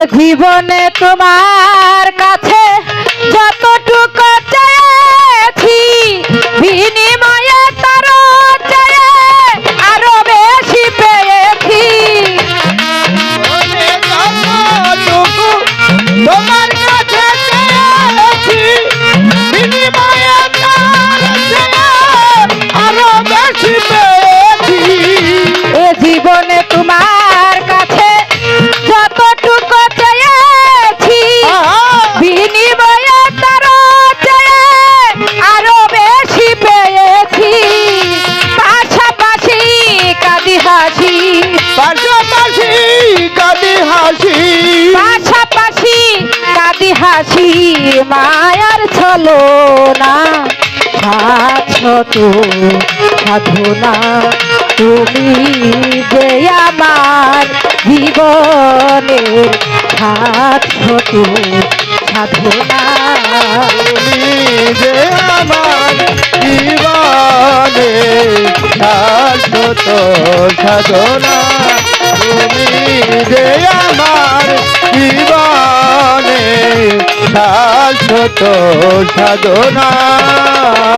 জীবনে তোমার কাছে যতটুকু চেয়েছি বিনিময়ে তার চেয়ে আরো বেশি পেয়েছি। তোমার কাছে চেয়েছি বিনিময়ে তার চেয়ে আরো বেশি পেয়েছি। এ জীবনে তোমার কাছে যতটুকু চেয়েছি বিনিময়ে তার চেয়ে আরো বেশি পেয়েছি। পাশাপাশি কাঁদি হাসি, পাশাপাশি কাঁদি হাসি, পাশাপাশি কাঁদি হাসি মায়ার ছলনা ছাড়ছ তো সাধনা। তুমি যে আমার জীবনে ছাড়ছ তো সাধনা। তুমি যে আমার জীবনে শাশ্বত সাধনা। তুমি যে আমার জীবনে শাশ্বত সাধনা।